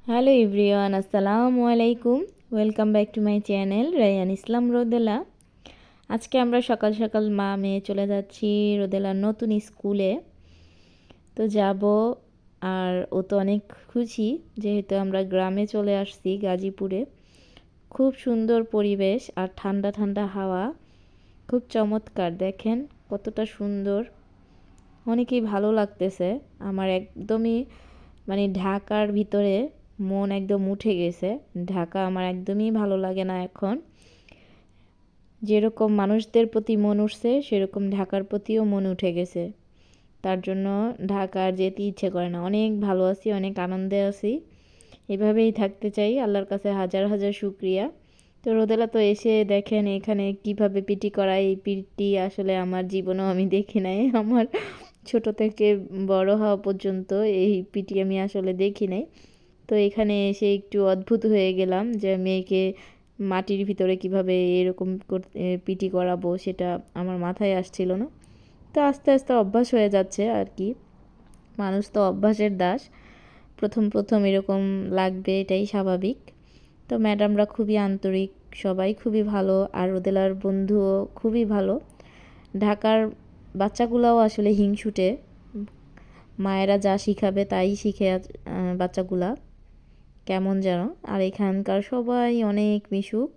Hello everyone, আসসালামু আলাইকুম। Welcome back to my channel Rayan Islam Rodela. আজকে আমরা সকাল সকাল মা মেয়ে চলে যাচ্ছি রোদেলার নতুন স্কুলে। তো যাব, আর ও তো অনেক খুশি যেহেতু আমরা গ্রামে চলে আসছি গাজীপুরে। খুব সুন্দর পরিবেশ আর ঠান্ডা ঠান্ডা হাওয়া, খুব চমৎকার। দেখেন কতটা সুন্দর, অনেকই ভালো লাগতেছে। আমার একদমই ঢাকার ভিতরে মন একদম উঠে গেছে। ঢাকা আমার একদমই ভালো লাগে না এখন। যেরকম মানুষদের প্রতি মন উঠছে সেরকম ঢাকার প্রতিও মন উঠে গেছে। তার জন্য ঢাকা আর যেতে ইচ্ছে করে না। অনেক ভালো আছি, অনেক আনন্দে আছি। এভাবেই থাকতে চাই। আল্লাহর কাছে হাজার হাজার শুকরিয়া। তো রোদেলা তো এসে দেখেন এখানে কিভাবে পিটি করা। এই পিটি আসলে আমার জীবনেও আমি দেখি নাই। আমার ছোট থেকে বড় হওয়া পর্যন্ত এই পিটি আমি আসলে দেখি নাই। তো এখানে এসে একটু অদ্ভুত হয়ে গেলাম যে মেয়েকে মাটির ভিতরে কিভাবে এরকম পিটি করাবো, সেটা আমার মাথায় আসছিল না। তো আস্তে আস্তে অভ্যাস হয়ে যাচ্ছে আর কি। মানুষ তো অভ্যাসের দাস। প্রথম প্রথম এরকম লাগবে, এটাই স্বাভাবিক। তো ম্যাডামরা খুবই আন্তরিক, সবাই খুবই ভালো, আর রোদেলার বন্ধুও খুবই ভালো। ঢাকার বাচ্চাগুলাও আসলে হিংসুটে, মায়েরা যা শিখাবে তাই শিখে বাচ্চাগুলা কেমন যেন। আর এখানকার সবাই অনেক মিশুক।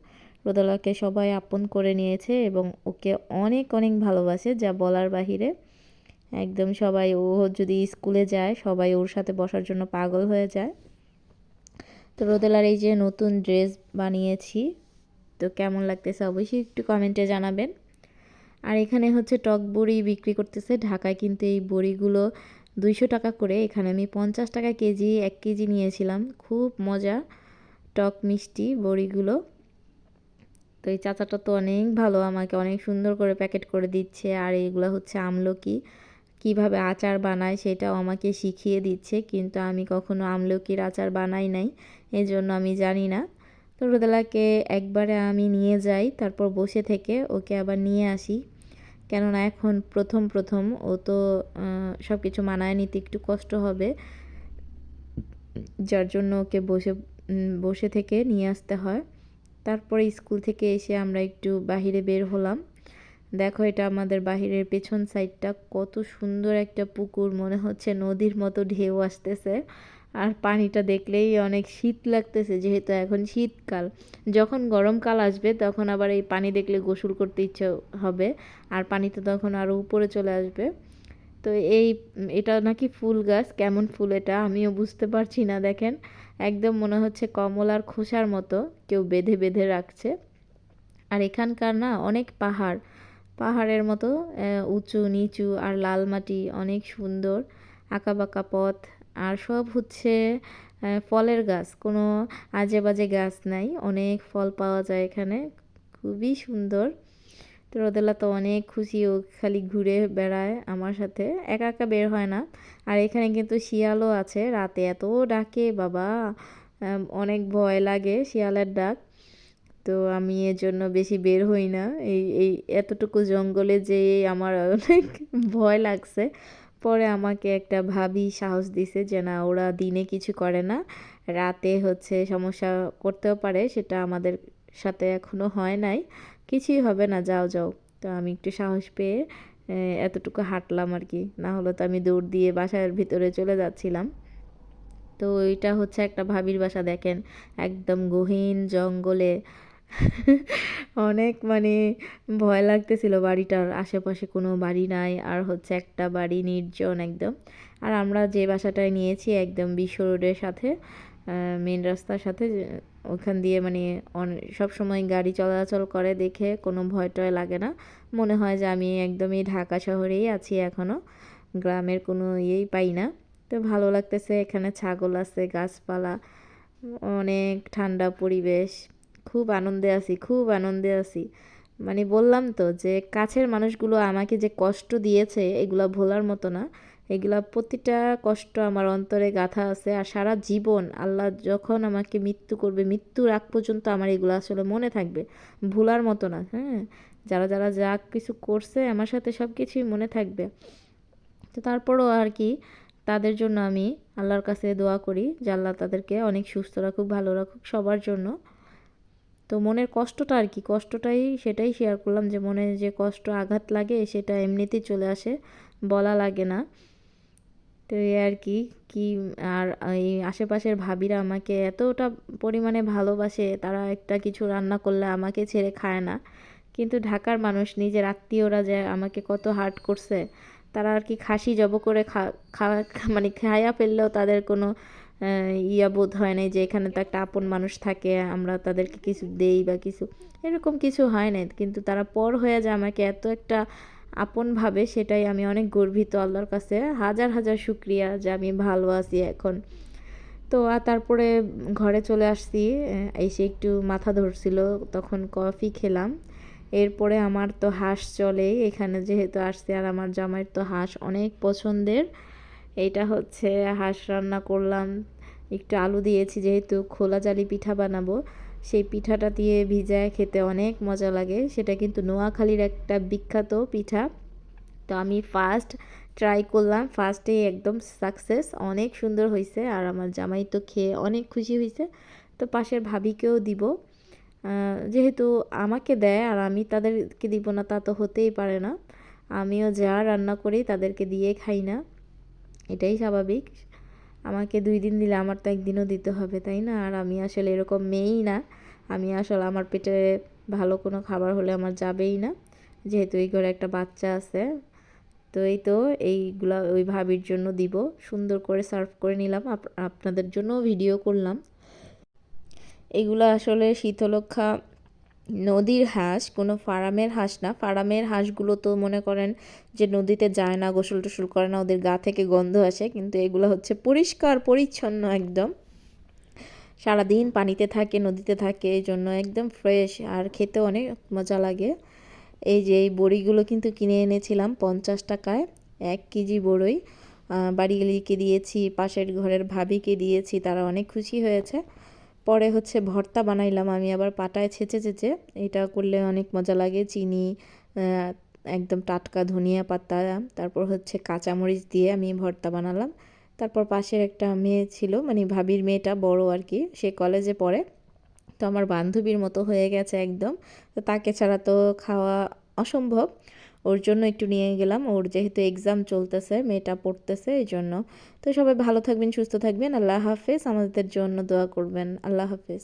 রোদেলাকে সবাই আপন করে নিয়েছে এবং ওকে অনেক অনেক ভালোবাসে, যা বলার বাহিরে। একদম সবাই, ও যদি স্কুলে যায় সবাই ওর সাথে বসার জন্য পাগল হয়ে যায়। তো রোদেলার এই যে নতুন ড্রেস বানিয়েছি, তো কেমন লাগতেছে অবশ্যই একটু কমেন্টে জানাবেন। আর এখানে হচ্ছে টক বড়ি বিক্রি করতেছে। ঢাকায় কিন্তু এই বড়িগুলো 200 টাকা করে, এখানে আমি 50 টাকা কেজি, 1 কেজি নিয়েছিলাম। খুব মজা, টক মিষ্টি বড়িগুলো। তো এই চাচাটা তো অনেক ভালো, আমাকে অনেক সুন্দর করে প্যাকেট করে দিচ্ছে। আর এগুলো হচ্ছে আমলকি, কিভাবে আচার বানায় সেটাও আমাকে শিখিয়ে দিচ্ছে, কিন্তু আমি কখনো আমলকির আচার বানাই নাই, এজন্য আমি জানি না। তো রোদেলাকে একবারে আমি নিয়ে যাই, তারপর বসে থেকে ওকে আবার নিয়ে আসি। কেননা এখন প্রথম প্রথম ও তো সব কিছু মানায় নিতে একটু কষ্ট হবে, যার জন্য ওকে বসে বসে থেকে নিয়ে আসতে হয়। তারপরে স্কুল থেকে এসে আমরা একটু বাহিরে বের হলাম। দেখো এটা আমাদের বাহিরের পেছন সাইডটা, কত সুন্দর একটা পুকুর, মনে হচ্ছে নদীর মতো ঢেউ আসতেছে। আর পানিটা দেখলেই অনেক শীত লাগতেছে, যেহেতু এখন শীতকাল। যখন গরমকাল আসবে তখন আবার এই পানি দেখলে গোসল করতে ইচ্ছে হবে, আর পানিতে তখন আরও উপরে চলে আসবে। তো এটা নাকি ফুল গাছ, কেমন ফুল এটা আমিও বুঝতে পারছি না। দেখেন একদম মনে হচ্ছে কমলার খোসার মতো কেউ বেঁধে বেঁধে রাখছে। আর এখানকার না অনেক পাহাড়, পাহাড়ের মতো উঁচু নিচু, আর লাল মাটি, অনেক সুন্দর আঁকাবাঁকা পথ। আর সব হচ্ছে ফলের গাছ, কোনো আজে বাজে গাছ নাই, অনেক ফল পাওয়া যায় এখানে, খুবই সুন্দর। তো রোদেলা তো অনেক খুশি, ও খালি ঘুরে বেড়ায় আমার সাথে, একা একা বের হয় না। আর এখানে কিন্তু শিয়ালও আছে, রাতে এত ডাকে বাবা, অনেক ভয় লাগে শিয়ালের ডাক। তো আমি এর জন্য বেশি বের হই না। এই এই এতটুকু জঙ্গলে যেয়ে আমার অনেক ভয় লাগছে। পরে আমাকে একটা ভাবি সাহস দিছে যে না, ওরা দিনে কিছু করে না, রাতে হচ্ছে সমস্যা করতেও পারে, সেটা আমাদের সাথে এখনো হয় নাই, কিছুই হবে না, যাও যাও। তো আমি একটু সাহস পেয়ে এতটুকু হাঁটলাম আর কি, না হলে তো আমি দৌড় দিয়ে বাসার ভিতরে চলে যাচ্ছিলাম। তো এটা হচ্ছে একটা ভাবির বাসা, দেখেন একদম গহীন জঙ্গলে। অনেক ভয় লাগতেছিল, বাড়িটার আশেপাশে কোনো বাড়ি নাই, আর হচ্ছে একটা বাড়ি নির্জন একদম। আর আমরা যে বাসাটায় নিয়েছি একদম বিশ্ব রোডের সাথে, মেন রাস্তার সাথে, ওখান দিয়ে সব সময় গাড়ি চলাচল করে দেখে কোনো ভয় টয় লাগে না। মনে হয় যে আমি একদমই ঢাকা শহরেই আছি এখনও, গ্রামের কোনো ইয়েই পাই না। তো ভালো লাগতেছে, এখানে ছাগল আছে, গাছপালা, অনেক ঠান্ডা পরিবেশ। খুব আনন্দে আছি, খুব আনন্দে আছি। বললাম তো যে কাছের মানুষগুলো আমাকে যে কষ্ট দিয়েছে এগুলা ভোলার মতো না। এগুলা প্রতিটা কষ্ট আমার অন্তরে গাঁথা আছে, আর সারা জীবন আল্লাহ যখন আমাকে মৃত্যু করবে, মৃত্যুর আগ পর্যন্ত আমার এগুলো আসলে মনে থাকবে, ভোলার মতো না। হ্যাঁ, যারা যারা যা কিছু করছে আমার সাথে সব কিছুই মনে থাকবে। তো তারপরও আর কি, তাদের জন্য আমি আল্লাহর কাছে দোয়া করি যে আল্লাহ তাদেরকে অনেক সুস্থ রাখুক, ভালো রাখুক সবার জন্য। তো মনের কষ্টটা আর কি, কষ্টটাই সেটাই শেয়ার করলাম যে মনে যে কষ্ট আঘাত লাগে সেটা এমনিতেই চলে আসে, বলা লাগে না। তো এই আর কি কি আর এই আশেপাশের ভাবিরা আমাকে এতটা পরিমাণে ভালোবাসে, তারা একটা কিছু রান্না করলে আমাকে ছেড়ে খায় না। কিন্তু ঢাকার মানুষ, নিজের আত্মীয়রা যে আমাকে কত হার্ট করছে, তারা আর কি খাসি জব করে খাওয়া মানে খাইয়া ফেললেও তাদের কোনো ইয়া বোধ হয় নাই যে এখানে তো একটা আপন মানুষ থাকে, আমরা তাদেরকে কিছু দেই বা কিছু, এরকম কিছু হয় নাই। কিন্তু তারা পর হয়ে যায় আমাকে এত একটা আপন ভাবে, সেটাই আমি অনেক গর্বিত। আল্লাহর কাছে হাজার হাজার শুক্রিয়া যে আমি ভালো আছি এখন। তো তারপরে ঘরে চলে আসছি, এসে একটু মাথা ধরছিল, তখন কফি খেলাম। এরপরে আমার তো হাঁস চলে এখানে যেহেতু আসছে, আর আমার জামাইয়ের তো হাঁস অনেক পছন্দের। এইটা হচ্ছে হাঁস রান্না করলাম, একটু আলু দিয়েছি যেহেতু খোলা জালি পিঠা বানাবো, সেই পিঠাটা দিয়ে ভিজায় খেতে অনেক মজা লাগে। সেটা কিন্তু নোয়াখালীর একটা বিখ্যাত পিঠা। তো আমি ফার্স্ট ট্রাই করলাম, ফার্স্টেই একদম সাকসেস, অনেক সুন্দর হয়েছে। আর আমার জামাই তো খেয়ে অনেক খুশি হয়েছে। তো পাশের ভাবিকেও দিব, যেহেতু আমাকে দেয় আর আমি তাদেরকে দিব না তা তো হতেই পারে না। আমিও যা রান্না করি তাদেরকে দিয়ে খাই না, এটাই স্বাভাবিক। আমাকে 2 দিন দিলে আমার তো একদিনও দিতে হবে, তাই না? আর আমি আসলে এরকম মেয়েই না, আমি আসলে আমার পেটে ভালো কোনো খাবার হলে আমার যাবেই না, যেহেতু এই ঘরে একটা বাচ্চা আছে। তো এই তো এইগুলা ওই ভাবির জন্য দিব, সুন্দর করে সার্ভ করে নিলাম, আপনাদের জন্য ভিডিও করলাম। এগুলো আসলে শীতলক্ষ্যা নদীর হাঁস, কোনো ফার্মের হাঁস না। ফার্মের হাঁসগুলো তো মনে করেন যে নদীতে যায় না, গোসল টোসল করে না, ওদের গা থেকে গন্ধ আসে। কিন্তু এগুলো হচ্ছে পরিষ্কার পরিচ্ছন্ন একদম, সারাদিন পানিতে থাকে, নদীতে থাকে, এই জন্য একদম ফ্রেশ আর খেতে অনেক মজা লাগে। এই যে এই বড়িগুলো কিন্তু কিনে এনেছিলাম 50 টাকায় 1 কেজি বড়ই। বাড়িকে দিয়েছি, পাশের ঘরের ভাবিকে দিয়েছি, তারা অনেক খুশি হয়েছে। পরে হচ্ছে ভর্তা বানাইলাম আমি আবার পাটায় ছেঁচে ছেঁচে, এটা করলে অনেক মজা লাগে। চিনি, একদম টাটকা ধনিয়া পাতা, তারপর হচ্ছে কাঁচামরিচ দিয়ে আমি ভর্তা বানালাম। তারপর পাশের একটা মেয়ে ছিল, মানে ভাবির মেয়েটা বড় আর কি, সে কলেজে পড়ে, তো আমার বান্ধবীর মতো হয়ে গেছে একদম। তো তাকে ছাড়া তো খাওয়া অসম্ভব, ওর জন্য একটু নিয়ে গেলাম, ওর যেহেতু এক্সাম চলতেছে, মেয়েটা পড়তেছে এই জন্য। তো সবাই ভালো থাকবেন, সুস্থ থাকবেন, আল্লাহ হাফেজ, আমাদের জন্য দোয়া করবেন, আল্লাহ হাফেজ।